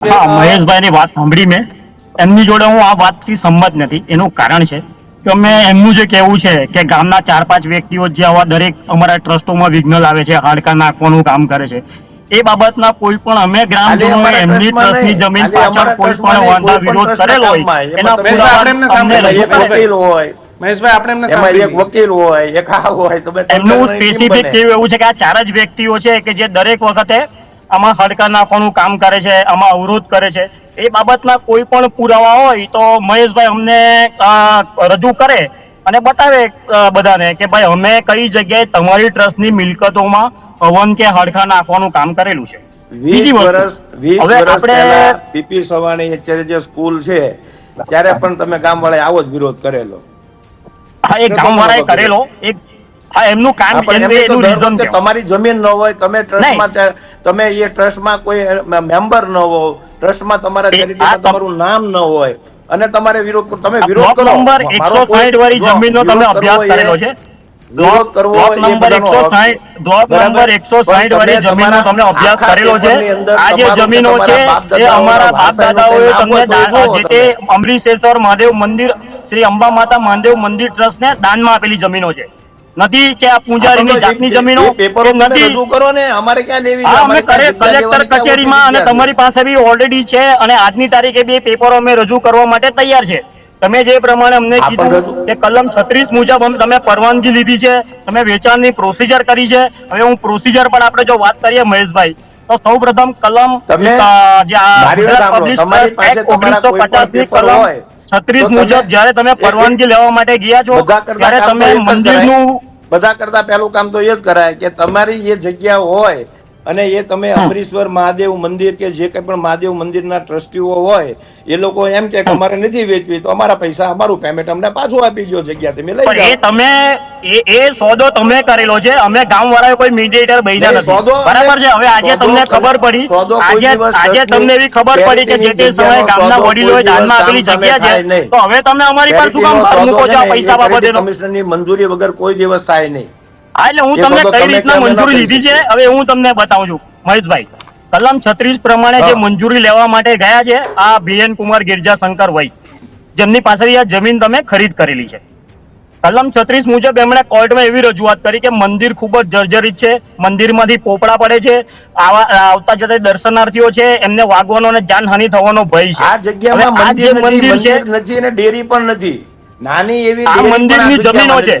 હા, મહેશભાઈની વાત સાંભળી મેં. એમની જોડે હું આ વાતથી સંમત નથી. એનું કારણ છે કે અમે એમનું જે કહેવું છે કે ગામના 4-5 વ્યક્તિઓ જે આવા દરેક અમારા ટ્રસ્ટોમાં વિઘ્ન લાવે છે, હાડકા નાખવાનું કામ કરે છે, એ બાબતના કોઈ પણ અમે ગ્રામજનોએ એમની ટ્રસ્ટની જમીન પાછળ કોઈ પણ વાંધા વિરોધ કરેલો હોય એના પુરાવા અમને રજૂ કરે. મહેશભાઈ આપણે એમને એમાં એક સાંભળી વકીલ હોય, એક આ હોય, તમે એમનું સ્પેસિફિક કેવું એવું છે કે આ 4 જ વ્યક્તિઓ છે કે જે દરેક વખતે આમાં હડકા નાખવાનું કામ કરે છે, આમાં અવરોધ કરે છે. એ બાબતના કોઈ પણ પુરાવા હોય તો મહેશભાઈ અમને રજૂ કરે અને બતાવે બધાને કે ભાઈ અમે કઈ જગ્યાએ તમારી ટ્રસ્ટની મિલકતોમાં હવન કે હડકા નાખવાનું કામ કરેલું છે. 20 વસ્તુ, વર્ષ હવે આપણે પીપી સવાણી અત્યારે જે સ્કૂલ છે ત્યારે પણ તમે ગામવાળાએ આવો જ વિરોધ કરેલો. હા, એક ગામવાળાએ કરેલો એક હા એમનું કામ એનું રીઝન છે. તમારી જમીન ન હોય, તમે ટ્રસ્ટમાં તમે એ ટ્રસ્ટમાં કોઈ મેમ્બર ન હો, ટ્રસ્ટમાં તમારા ચેરિટીમાં તમારું નામ ન હોય અને તમારે વિરોધ તમે વિરોધ કરો. નંબર 160 વાળી જમીનનો તમે અભ્યાસ કરેલો છે. વિરોધ કરવો બ્લોક નંબર 160 વાળી જમીનનો તમે અભ્યાસ કરેલો છે. આ જે જમીનો છે એ અમારા બાપ દાદાઓએ તમને જે તે અમરીશેશ્વર મહાદેવ મંદિર, શ્રી અંબા માતા મહાદેવ મંદિર ટ્રસ્ટને દાનમાં આપેલી જમીનો છે. નથી કે આ પૂજારીની જાતની જમીનો નથી. રજૂ કરો ને, અમારે ક્યાં લેવી છે? હા, અમે અમારે કલેક્ટર કચેરીમાં અને તમારી પાસે બી ઓલરેડી છે અને આજની તારીખે બી પેપરો અમે રજૂ કરવા માટે તૈયાર છે. તમે જે પ્રમાણે અમને કીધું કે કલમ 36 મુજબ તમે પરવાનગી લીધી છે, તમે વેચાણની પ્રોસિજર કરી છે. હવે હું પ્રોસિજર પર આપણે જો વાત કરીએ મહેશભાઈ, તો સૌપ્રથમ કલમ જે પબ્લિક ટ્રસ્ટ એક્ટ 1950 ની કલમ 36 મુજબ જ્યારે તમે પરવાનગી લેવા માટે ગયા છો ત્યારે તમે મંદિરનું બધા કરતા પહેલું કામ તો એ જ કરાય કે તમારી જે જગ્યા હોય અને એ તમે અમરીશ્વર મહાદેવ મંદિર કે જે કંઈ પણ મહાદેવ મંદિરના ટ્રસ્ટીઓ હોય એ લોકો એમ કે અમારે નથી વેચવી તો અમારા પૈસા, અમારું પેમેન્ટ અમને પાછું આપી દો, જગ્યા તમે લઈ જાઓ. એ તમે એ સોદો તમે કરેલો છે. અમે ગામવાળાએ કોઈ મીડિયેટર બન્યા નથી, બરાબર છે. હવે આજે તમને ખબર પડી, આજે તમને એવી ખબર પડી કે જે તે સમયે ગામના વડીલોએ દાનમાં આપેલી જગ્યા છે, તો હવે તમે અમારી પર શું કામ ભાર મૂકો છો આ પૈસા બાબતે? કમિશનરની મંજૂરી વગર કોઈ દિવસ થાય નહીં. હા, એટલે હું તમને કઈ રીતના મંજૂરી લીધી છે હવે હું તમને બતાવું છું મહેશભાઈ. કલમ 36 પ્રમાણે જે મંજૂરી લેવા માટે ગયા છે આ બીએન કુમાર ગિરજાશંકર વૈ, જેમની પાસેથી આ જમીન તમે ખરીદ કરેલી છે. કલમ 36 મુજબ એમણે કોર્ટમાં એવી રજૂઆત કરી કે મંદિર ખૂબ જ જર્જરિત છે, મંદિરમાંથી પોપડા પડે છે, આવતા જતા દર્શનાર્થીઓ છે એમને વાગવાનો અને જાનહાનિ થવાનો ભય છે. આ જગ્યામાં મંદિર છે નથી અને ડેરી પણ નથી. નાની એવી આ મંદિરની જમીનો છે.